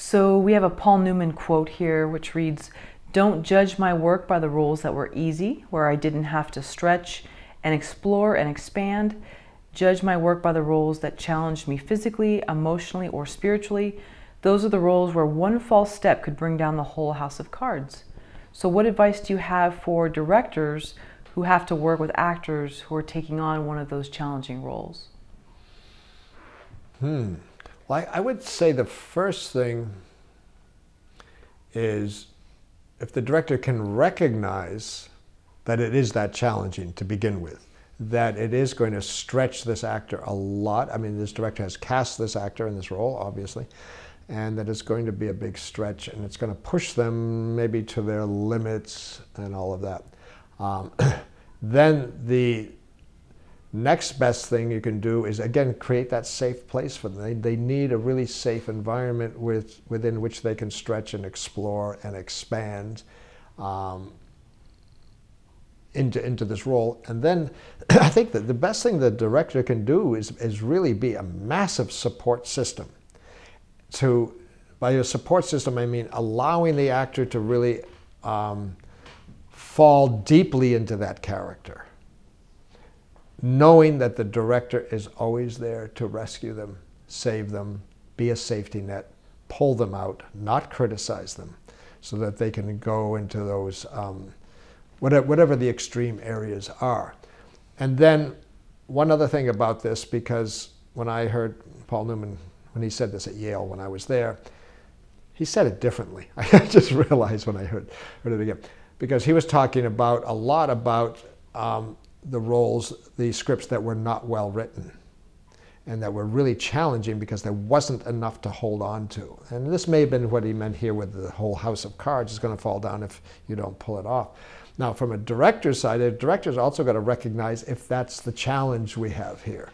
So we have a Paul Newman quote here which reads, "Don't judge my work by the roles that were easy, where I didn't have to stretch and explore and expand. Judge my work by the roles that challenged me physically, emotionally, or spiritually. Those are the roles where one false step could bring down the whole house of cards." So what advice do you have for directors who have to work with actors who are taking on one of those challenging roles? Well, I would say the first thing is if the director can recognize that it is that challenging to begin with, that it is going to stretch this actor a lot. I mean, this director has cast this actor in this role, obviously, and that it's going to be a big stretch and it's going to push them maybe to their limits and all of that. Then the next best thing you can do is, again, create that safe place for them. They need a really safe environment within which they can stretch and explore and expand into this role. And then I think that the best thing the director can do is really be a massive support system. By a support system, I mean allowing the actor to really fall deeply into that character, knowing that the director is always there to rescue them, save them, be a safety net, pull them out, not criticize them, so that they can go into those, whatever the extreme areas are. And then one other thing about this, because when I heard Paul Newman, when he said this at Yale when I was there, he said it differently. I just realized when I heard it again, because he was talking about a lot about the roles, the scripts that were not well written and that were really challenging because there wasn't enough to hold on to. And this may have been what he meant here with the whole house of cards is going to fall down if you don't pull it off. Now, from a director's side, a director's also got to recognize if that's the challenge we have here.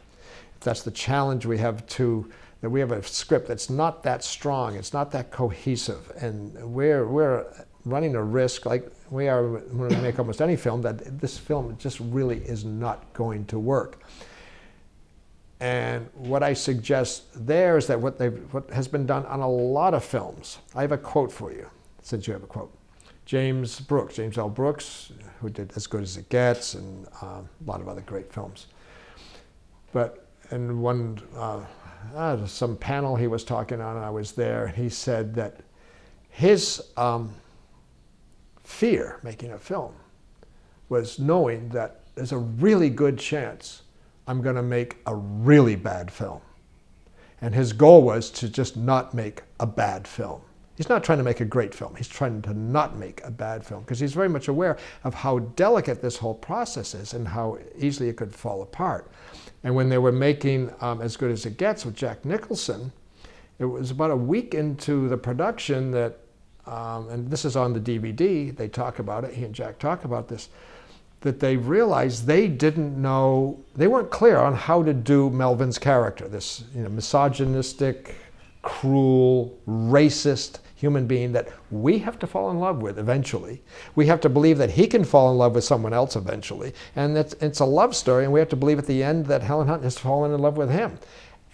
If that's the challenge we have that we have a script that's not that strong, it's not that cohesive, and we're running a risk, like we are when we make almost any film, that this film just really is not going to work. And what I suggest there is that what has been done on a lot of films. I have a quote for you, since you have a quote. James L. Brooks, who did As Good as It Gets and a lot of other great films. But in one, some panel he was talking on, and I was there, he said that his fear making a film was knowing that there's a really good chance I'm going to make a really bad film. And his goal was to just not make a bad film. He's not trying to make a great film. He's trying to not make a bad film because he's very much aware of how delicate this whole process is and how easily it could fall apart. And when they were making As Good as It Gets with Jack Nicholson, it was about a week into the production that and this is on the DVD, they talk about it, he and Jack talk about this, that they realized they didn't know, they weren't clear on how to do Melvin's character, this misogynistic, cruel, racist human being that we have to fall in love with eventually. We have to believe that he can fall in love with someone else eventually, and it's a love story, and we have to believe at the end that Helen Hunt has fallen in love with him.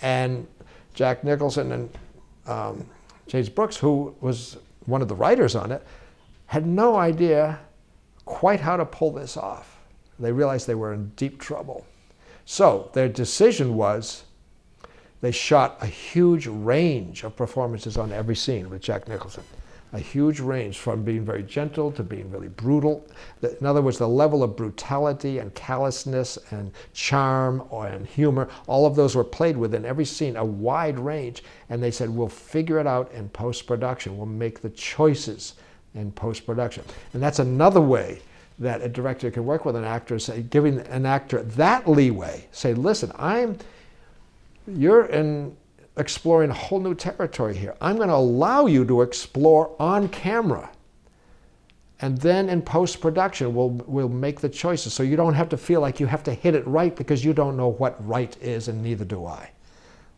And Jack Nicholson and James Brooks, who was one of the writers on it, had no idea quite how to pull this off. They realized they were in deep trouble. So their decision was they shot a huge range of performances on every scene with Jack Nicholson. A huge range, from being very gentle to being really brutal. In other words, the level of brutality and callousness and charm and humor, all of those were played within every scene, a wide range. And they said, we'll figure it out in post-production. We'll make the choices in post-production. And that's another way that a director can work with an actor, say, giving an actor that leeway. Say, listen, you're exploring a whole new territory here. I'm going to allow you to explore on camera. And then in post-production, we'll make the choices. So you don't have to feel like you have to hit it right because you don't know what right is, and neither do I.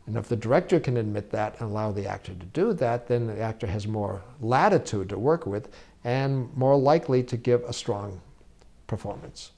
And if the director can admit that and allow the actor to do that, then the actor has more latitude to work with and more likely to give a strong performance.